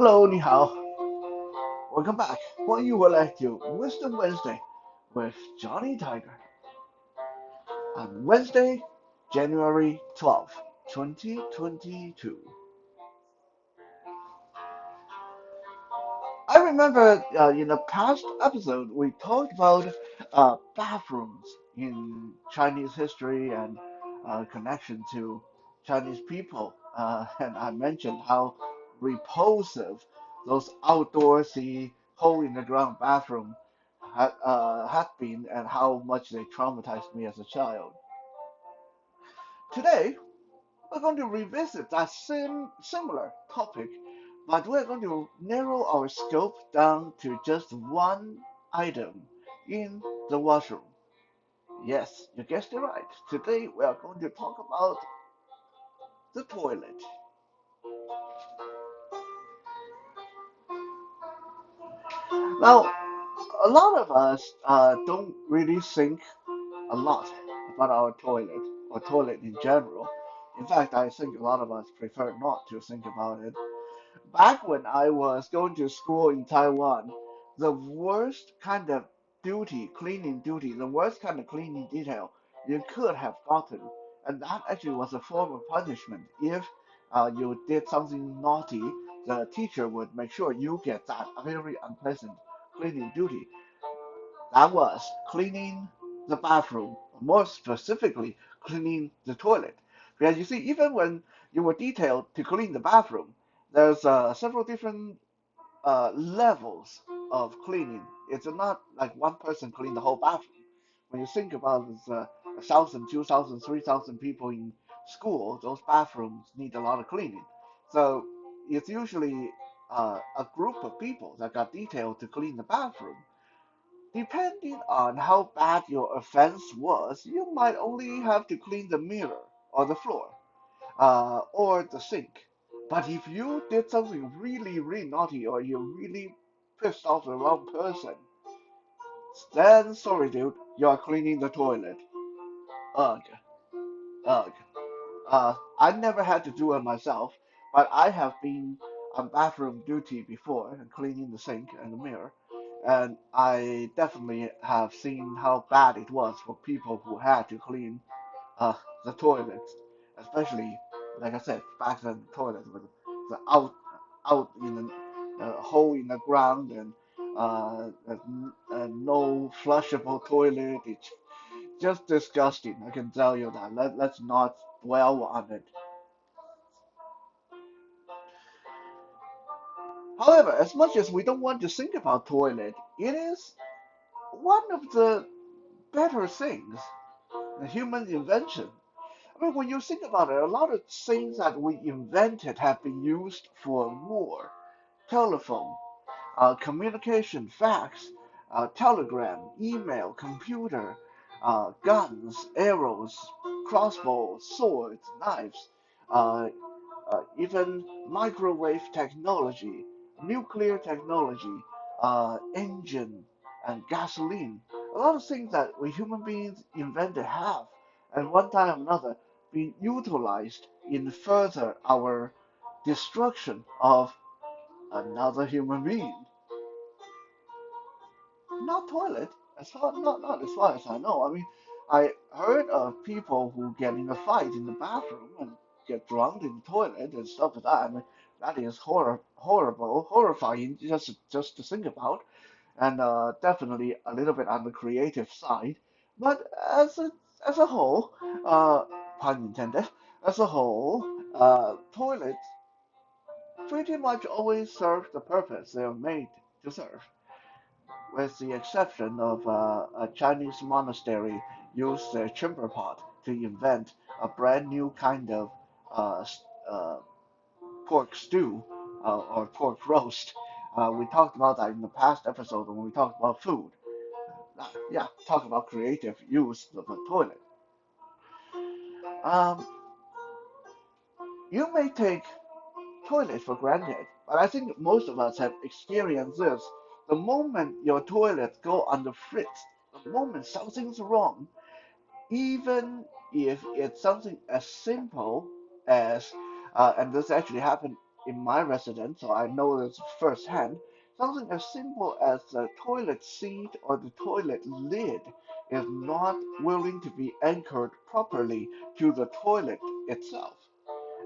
Hello，你好，Welcome back，欢迎回来to Wisdom Wednesday with Johnny Tiger on Wednesday, January 12th, 2022. I remember in the past episode we talked about bathrooms in Chinese history and connection to Chinese people, and I mentioned how repulsive those outdoorsy hole in the ground bathroom had been and how much they traumatized me as a child. Today we're going to revisit that similar topic, but we're going to narrow our scope down to just one item in the washroom. Yes, you guessed it right. Today we are going to talk about the toilet. Now, a lot of us don't really think a lot about our toilet or toilet in general. In fact, I think a lot of us prefer not to think about it. Back when I was going to school in Taiwan, the worst kind of cleaning duty, the worst kind of cleaning detail you could have gotten, and that actually was a form of punishment. If you did something naughty, the teacher would make sure you get that very unpleasant cleaning duty. That was cleaning the bathroom, more specifically, cleaning the toilet. Because you see, even when you were detailed to clean the bathroom, there's several different levels of cleaning. It's not like one person clean the whole bathroom. When you think about it, 1,000, 2,000, 3,000 people in school, those bathrooms need a lot of cleaning. So it's usually a group of people that got detailed to clean the bathroom. Depending on how bad your offense was, you might only have to clean the mirror or the floor or the sink. But if you did something really, really naughty or you really pissed off the wrong person, then sorry, dude, you're cleaning the toilet. Ugh, ugh. I never had to do it myself, but I have been on bathroom duty before and cleaning the sink and the mirror, and I definitely have seen how bad it was for people who had to clean uh, the toilets, especially like I said, back then the toilet was the out in the hole in the ground and no flushable toilet. It's just disgusting. I can tell you that. Let's not dwell on it. However, as much as we don't want to think about toilet, it is one of the better things, the human invention. I mean, when you think about it, a lot of things that we invented have been used for war, telephone, communication, fax, telegram, email, computer, guns, arrows, crossbows, swords, knives, uh, even microwave technology, nuclear technology, engine, and gasoline. A lot of things that we human beings invented have, at one time or another, been utilized in further our destruction of another human being. Not toilet, not as far as I know. I mean, I heard of people who get in a fight in the bathroom and get drowned in the toilet and stuff like that. I mean, that is horrible, horrifying just to think about, and definitely a little bit on the creative side. But as a whole, uh, pun intended, as a whole, toilets pretty much always serve the purpose they are made to serve, with the exception of a Chinese monastery used their chamber pot to invent a brand new kind of uh, uh, pork stew or pork roast. We talked about that in the past episode when we talked about food. Yeah, talk about creative use of a toilet. Um, you may take toilet for granted, but I think most of us have experienced this. The moment your toilet go on the fritz, the moment something's wrong, even if it's something as simple as, and this actually happened in my residence, so I know this firsthand. Something as simple as the toilet seat or the toilet lid is not willing to be anchored properly to the toilet itself.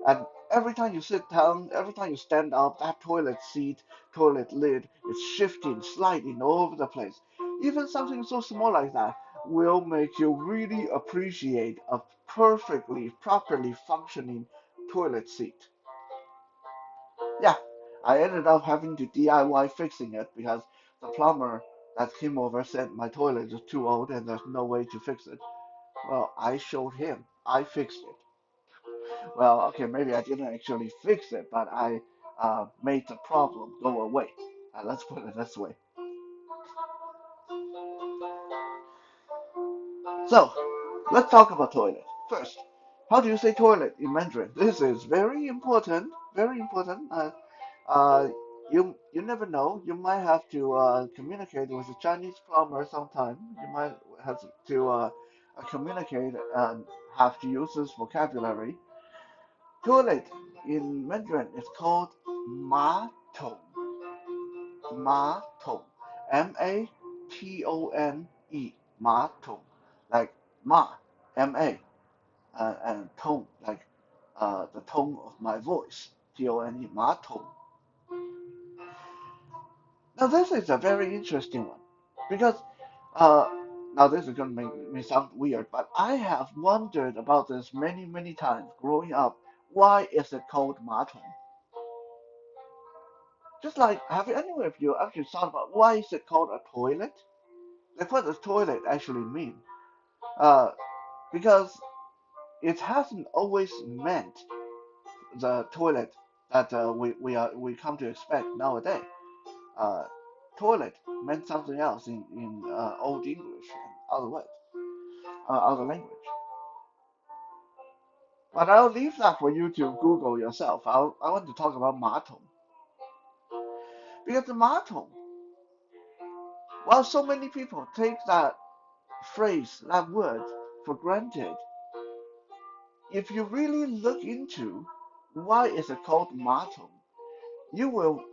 And every time you sit down, every time you stand up, that toilet seat, toilet lid is shifting, sliding all over the place. Even something so small like that will make you really appreciate a perfectly, properly functioning toilet seat. Yeah, I ended up having to DIY fixing it because the plumber that came over said my toilet is too old and there's no way to fix it. Well, I showed him. I fixed it. Well, okay, maybe I didn't actually fix it, but I made the problem go away. Let's put it this way. So, let's talk about toilet. First, how do you say toilet in Mandarin? This is very important, very important. Uh, you never know. You might have to communicate with a Chinese plumber sometime. You might have to communicate and have to use this vocabulary. Toilet in Mandarin is called ma tong. Ma tong. Matone. Ma tong. Like ma, M-A, and tone, like the tone of my voice. Tone, ma tong. Now this is a very interesting one because uh, now this is going to make me sound weird, but I have wondered about this many, many times growing up. Why is it called ma tong? Just like, have any of you actually thought about why is it called a toilet? Like, what does toilet actually mean? Uh, because it hasn't always meant the toilet that we come to expect nowadays. Uh, Toilet meant something else in Old English and other words, other language. But I'll leave that for you to Google yourself. I want to talk about 马桶 because the 马桶, while so many people take that phrase, that word for granted, if you really look into why is it called 马桶, you will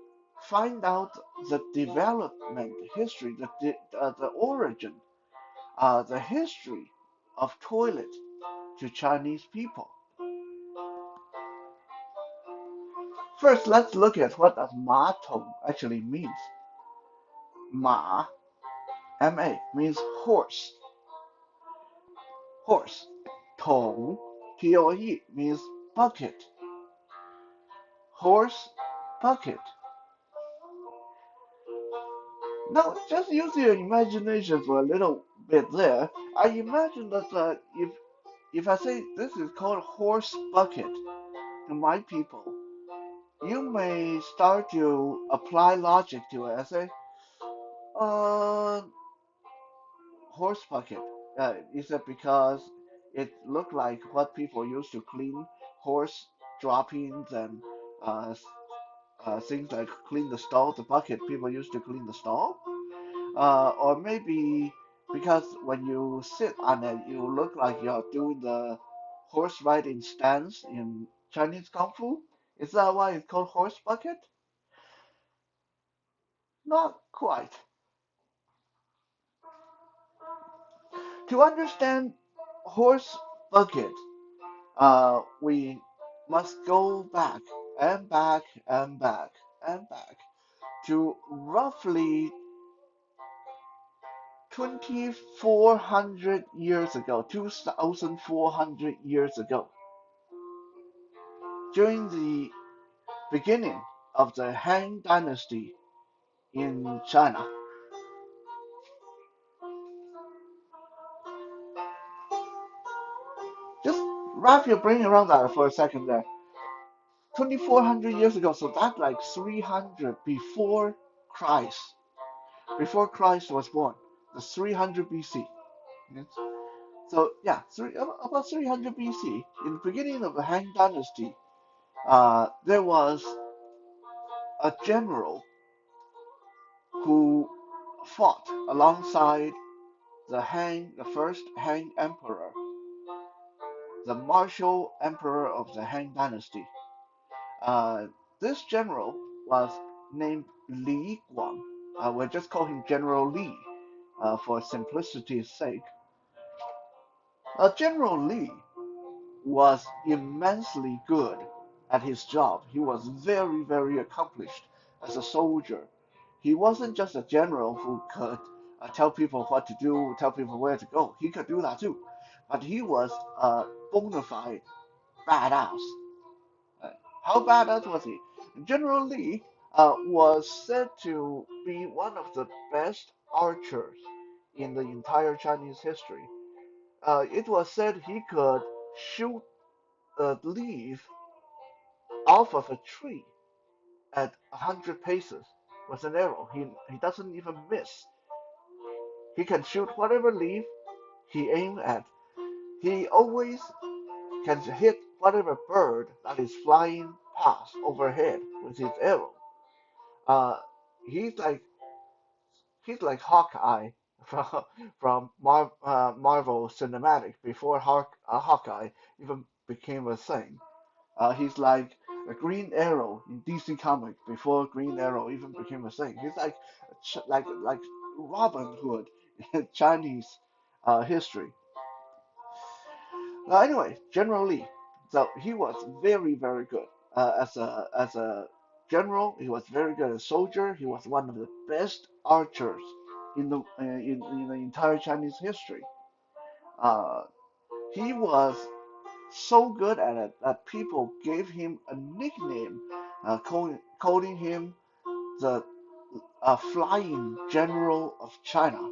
find out the development history, the origin, the history of toilet to Chinese people. First, let's look at what does 马桶 actually means. 马, M-A, means horse. Horse. 桶, T-O-E, means bucket. Horse, bucket. Now, just use your imagination for a little bit there. I imagine that if I say this is called horse bucket to my people, you may start to apply logic to it. I say, uh, horse bucket. Is it because it looked like what people used to clean horse droppings and uh, things like clean the stall, the bucket people used to clean the stall? Or maybe because when you sit on it, you look like you're doing the horse riding stance in Chinese Kung Fu. Is that why it's called horse bucket? Not quite. To understand horse bucket, we must go back and back and back and back to roughly 2,400 years ago, 2,400 years ago, during the beginning of the Han Dynasty in China. Just wrap your brain around that for a second there. 2,400 years ago, so that's like 300 Christ, before Christ was born, the 300 BC. Yes. So yeah, about 300 BC, in the beginning of the Han Dynasty, there was a general who fought alongside the first Han Emperor, the martial emperor of the Han Dynasty. Uh, This general was named Li Guang. We'll just call him General Li for simplicity's sake. General Li was immensely good at his job. He was very, very accomplished as a soldier. He wasn't just a general who could tell people what to do, tell people where to go. He could do that too. But he was a bona fide badass. Uh, how badass was he? General Li was said to be one of the best archers in the entire Chinese history. It was said he could shoot a leaf off of a tree at 100 paces with an arrow. He doesn't even miss. He can shoot whatever leaf he aims at. He always can hit whatever bird that is flying past overhead with his arrow. Uh, he's like he's like Hawkeye from Marvel Cinematic before Hawkeye even became a thing. He's like a Green Arrow in DC Comics before Green Arrow even became a thing. He's like like Robin Hood in Chinese history. Anyway, General Lee. So he was very very good as a general. He was very good as a soldier. He was one of the best archers in the entire Chinese history. Uh, he was so good at it that people gave him a nickname, calling him the Flying General of China.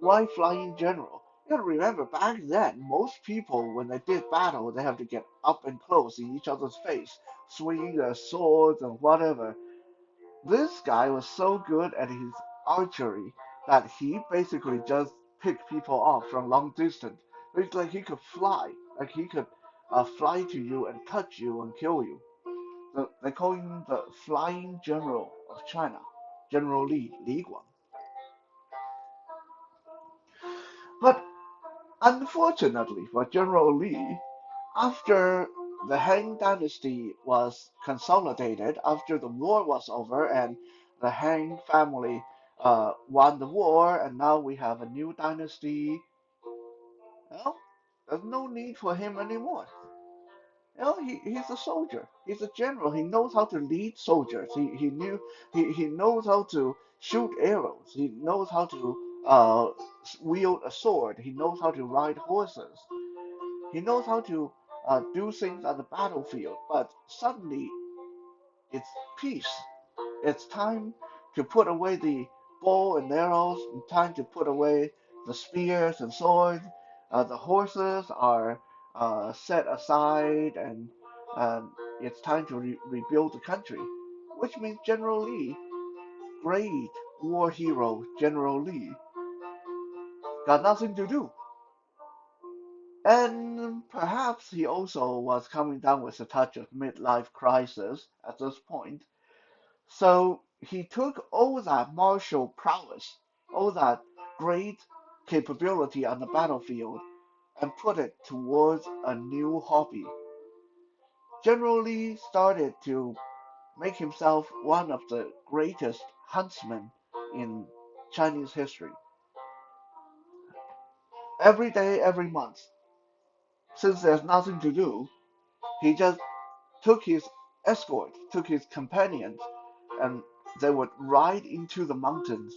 Why Flying General? You gotta remember, back then, most people, when they did battle, they have to get up and close in each other's face, swinging their swords and whatever. This guy was so good at his archery that he basically just picked people off from long distance. It's like he could fly, like he could fly to you and touch you and kill you. So they call him the Flying General of China, General Li Guang. But unfortunately for General Li, after the Han Dynasty was consolidated, after the war was over and the Han family won the war, and now we have a new dynasty, well, there's no need for him anymore. He's a soldier. He's a general. He knows how to lead soldiers. He knows how to shoot arrows. He knows how to wield a sword. He knows how to ride horses. He knows how to do things on the battlefield. But suddenly it's peace. It's time to put away the bow and arrows. It's time to put away the spears and swords. The horses are set aside, and it's time to rebuild the country. Which means General Lee, great war hero General Lee, got nothing to do. And perhaps he also was coming down with a touch of midlife crisis at this point. So he took all that martial prowess, all that great capability on the battlefield, and put it towards a new hobby. General Lee started to make himself one of the greatest huntsmen in Chinese history. Every day, every month, since there's nothing to do, he just took his escort, took his companions, and they would ride into the mountains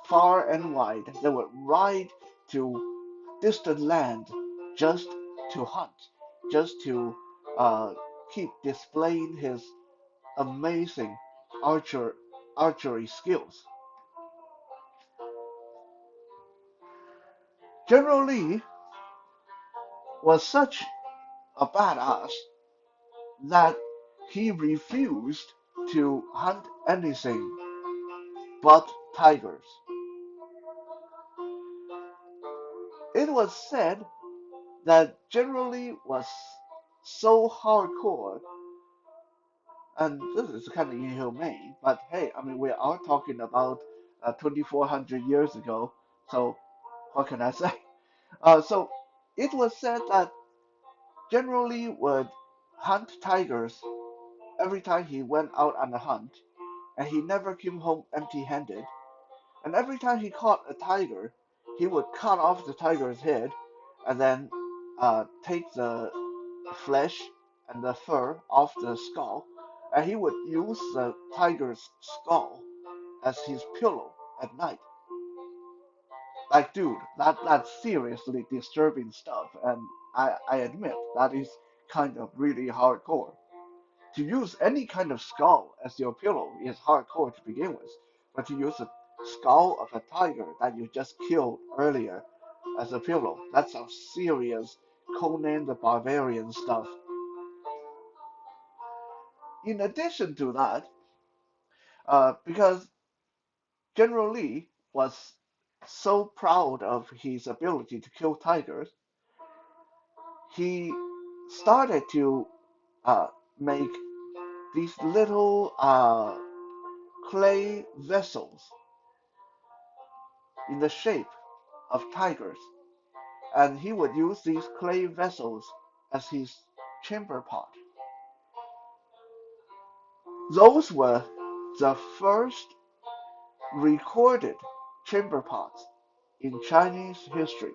far and wide. They would ride to distant land just to hunt, just to uh, keep displaying his amazing archer archery skills. General Lee was such a badass that he refused to hunt anything but tigers. It was said that General Lee was so hardcore, and this is kind of inhumane, but hey, I mean, we are talking about 2,400 years ago, so what can I say? So it was said that General Lee would hunt tigers every time he went out on a hunt, and he never came home empty-handed. And every time he caught a tiger, he would cut off the tiger's head and then take the flesh and the fur off the skull, and he would use the tiger's skull as his pillow at night. Like, dude, that's seriously disturbing stuff, and I admit that is kind of really hardcore. To use any kind of skull as your pillow is hardcore to begin with, but to use the skull of a tiger that you just killed earlier as a pillow, that's some serious Conan the Barbarian stuff. In addition to that, because General Lee was so proud of his ability to kill tigers, he started to uh, make these little clay vessels in the shape of tigers, and he would use these clay vessels as his chamber pot. Those were the first recorded chamber pots in Chinese history.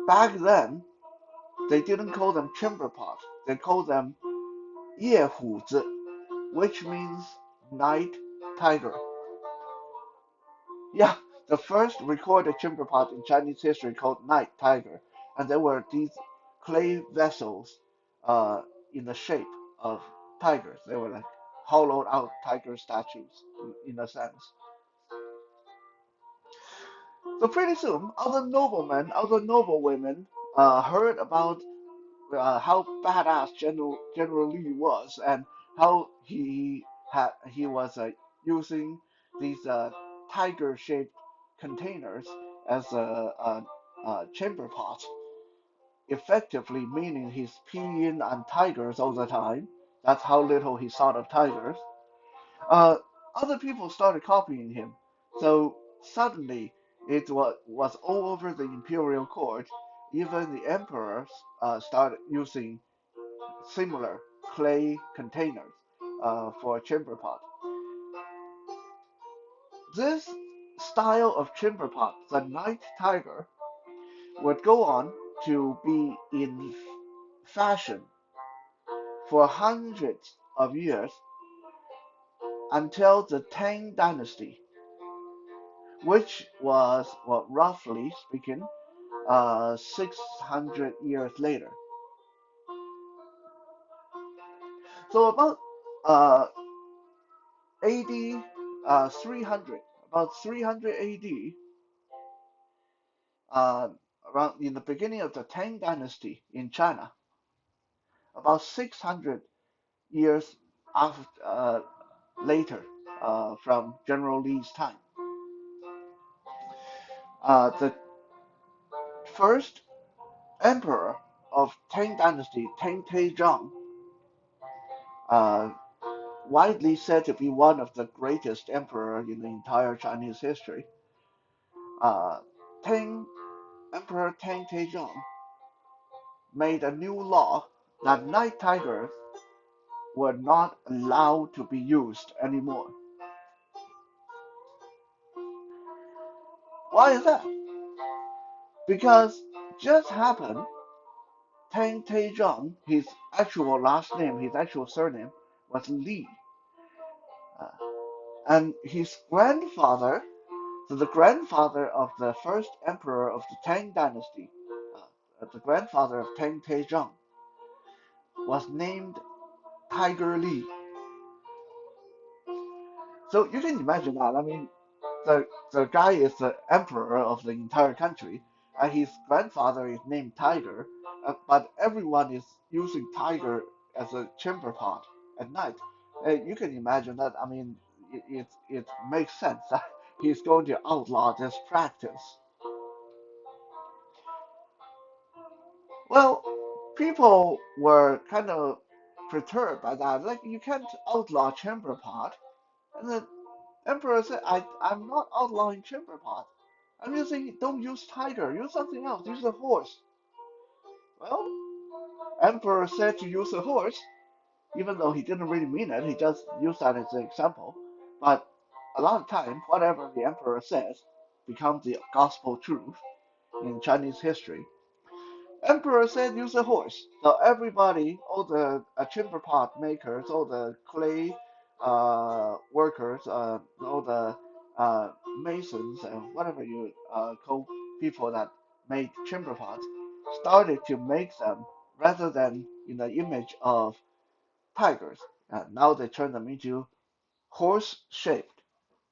Back then, they didn't call them chamber pots, they called them 夜虎子, which means night tiger. Yeah, the first recorded chamber pot in Chinese history called night tiger, and there were these clay vessels uh, in the shape of tigers. They were like hollowed out tiger statues in a sense. So pretty soon, other noblemen, other noblewomen heard about how badass General Lee was, and how he was using these tiger-shaped containers as a chamber pot, effectively meaning he's peeing on tigers all the time. That's how little he thought of tigers. Uh, Other people started copying him, so suddenly was all over the imperial court. Even the emperors started using similar clay containers for a chamber pot. This style of chamber pot, the night tiger, would go on to be in fashion for hundreds of years until the Tang Dynasty, which was, well, roughly speaking, 600 years later. So about uh, AD 300, about 300 AD, uh, around in the beginning of the Tang Dynasty in China, about 600 years after, later from General Lee's time. The first emperor of Tang Dynasty, Tang Taizong, uh, widely said to be one of the greatest emperor in the entire Chinese history. Uh, Tang Emperor Tang Taizong made a new law that night tigers were not allowed to be used anymore. Why is that? Because just happened Tang Taizong, his actual last name, his actual surname was Li, uh, and his grandfather, so the grandfather of the first emperor of the Tang Dynasty, the grandfather of Tang Taizong, was named Tiger Li. So you can imagine that. I mean, the guy is the emperor of the entire country, and his grandfather is named Tiger, but everyone is using Tiger as a chamber pot at night. You can imagine that. I mean, it makes sense that he's going to outlaw this practice. Well, people were kind of perturbed by that. Like, you can't outlaw chamber pot. And the emperor said, I'm not outlawing chamber pot. I'm using, don't use tiger, use something else, use a horse. Well, emperor said to use a horse. even though he didn't really mean it. He just used that as an example. But a lot of time, whatever the emperor says becomes the gospel truth in Chinese history. Emperor said use a horse. So everybody, all the timber pot makers, all the clay workers, all the masons, and whatever you call people that made timber pots, started to make them rather than in the image of tigers. Now they turn them into horse-shaped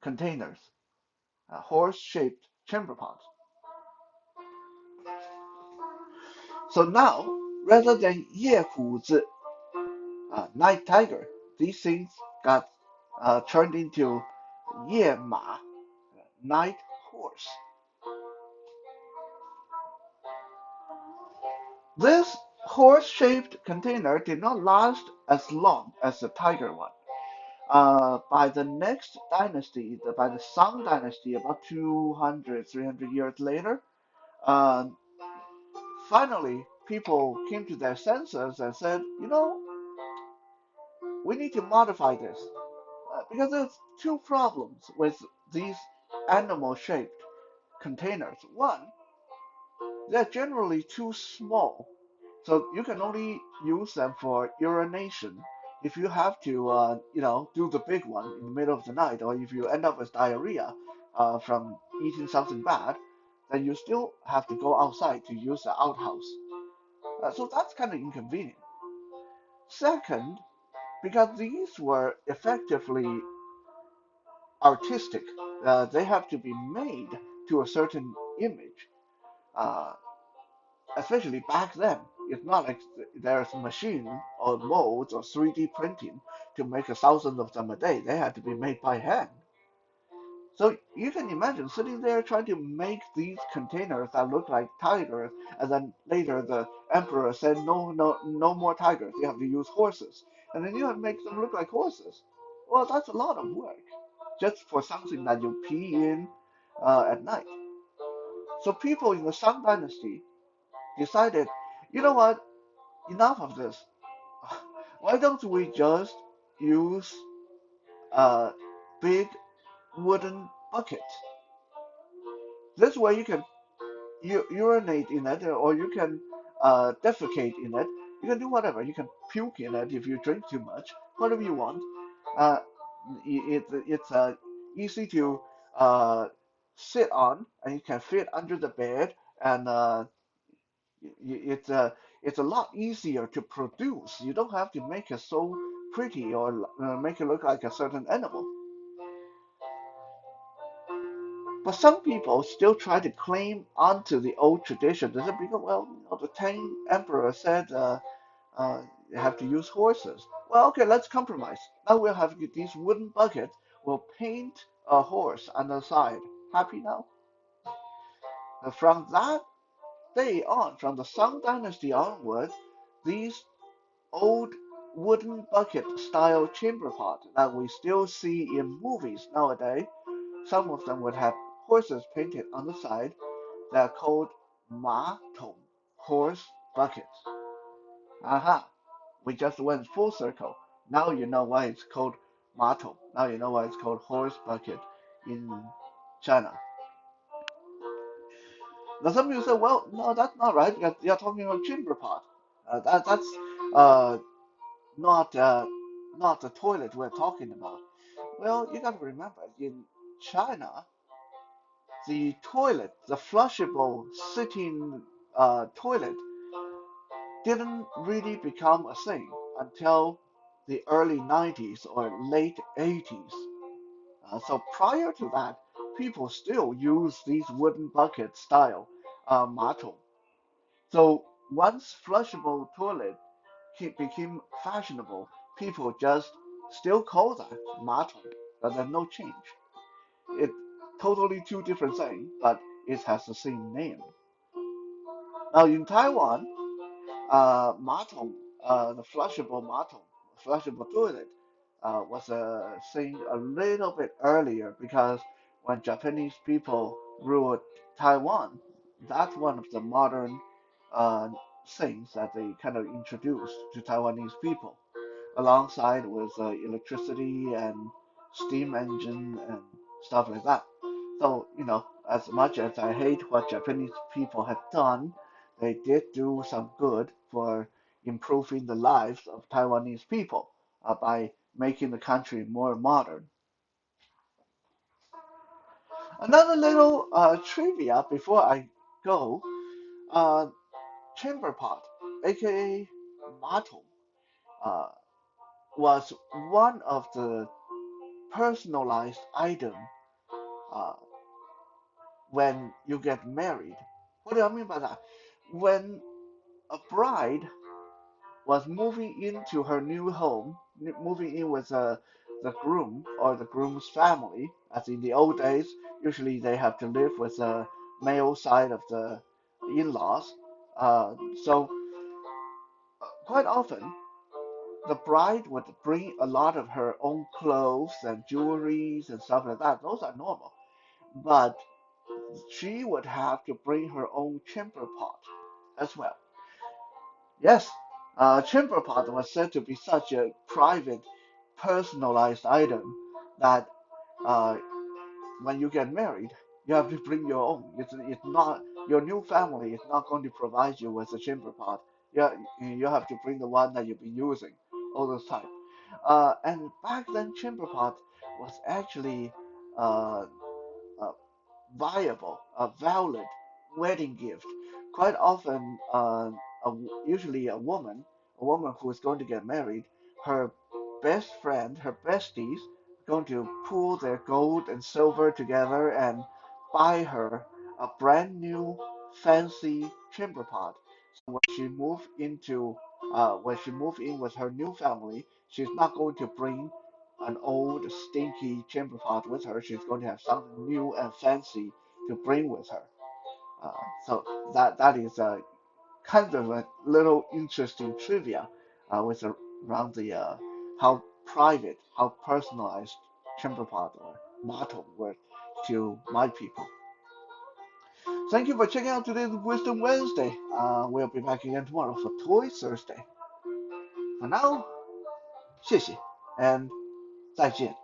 containers, horse-shaped timber pots. So now, rather than 夜虎子 night tiger. These things got turned into 夜马, night horse. This horse-shaped container did not last as long as the tiger one. By the next dynasty, by the Song dynasty, about 200, 300 years later, uh, finally people came to their senses and said, we need to modify this. Because there's two problems with these animal-shaped containers. One, they're generally too small, so you can only use them for urination. If you have to, do the big one in the middle of the night, or if you end up with diarrhea from eating something bad, then you still have to go outside to use the outhouse. So that's kind of inconvenient. Second, because these were effectively artistic. They have to be made to a certain image, uh, especially back then. It's not like there's machine or molds or 3D printing to make a thousand of them a day. They had to be made by hand. So you can imagine sitting there trying to make these containers that look like tigers, and then later the emperor said, no, no, no more tigers. You have to use horses, and then you have to make them look like horses. Well, that's a lot of work just for something that you pee in at night. So people in the Song Dynasty decided, you know what? Enough of this. Why don't we just use a big wooden bucket? This way you can urinate in it, or you can defecate in it. You can do whatever. You can puke in it if you drink too much, whatever you want. Uh, it's easy to uh, sit on, and you can fit under the bed, and it's a lot easier to produce. You don't have to make it so pretty or make it look like a certain animal. But some people still try to claim onto the old tradition. They say, because, well, the Tang emperor said you have to use horses. Well, okay, let's compromise. Now we'll have these wooden buckets. We'll paint a horse on the side. Happy now? From that day on, from the Song Dynasty onwards, these old wooden bucket style chamber pot that we still see in movies nowadays, some of them would have horses painted on the side. They're called 马桶, horse buckets. Aha, we just went full circle. Now you know why it's called 马桶. Now you know why it's called horse bucket in China. Now some people say, well, no, that's not right because you're talking about chamber pot. That's uh, not not the toilet we're talking about. Well, you got to remember, in China, the toilet, the flushable sitting toilet, didn't really become a thing until the early 90s or late 80s. So prior to that, people still use these wooden bucket style 马桶. So once flushable toilet became fashionable, people just still call that 马桶, but there's no change. It totally two different things, but it has the same name. Now in Taiwan, 马桶, the flushable toilet, was a thing a little bit earlier because when Japanese people ruled Taiwan, that's one of the modern uh, things that they kind of introduced to Taiwanese people. alongside with electricity and steam engine and stuff like that. So, as much as I hate what Japanese people had done, they did do some good for improving the lives of Taiwanese people by making the country more modern. Another little trivia before I go, uh, chamber pot, aka mato, uh, was one of the personalized item uh, when you get married. What do I mean by that? When a bride was moving into her new home, moving in with the groom or the groom's family, as in the old days, usually they have to live with the male side of the in-laws. So quite often, the bride would bring a lot of her own clothes and jewelries and stuff like that. Those are normal. But she would have to bring her own chamber pot as well. Yes, chamber pot was said to be such a private, personalized item that uh, when you get married, you have to bring your own. It's not your new family is not going to provide you with a chamber pot. You have to bring the one that you've been using all this time. And back then, chamber pot was actually uh, uh, viable, a valid wedding gift. Quite often, usually a woman who is going to get married, her best friend, her besties, going to pool their gold and silver together and buy her a brand new fancy chamber pot. So when she move in with her new family, she's not going to bring an old stinky chamber pot with her. She's going to have something new and fancy to bring with her. So that is kind of a little interesting trivia with around the how private, how personalized chamber pot or motto were to my people. Thank you for checking out today's Wisdom Wednesday. We'll be back again tomorrow for Toy Thursday. For now, 谢谢 and 再见。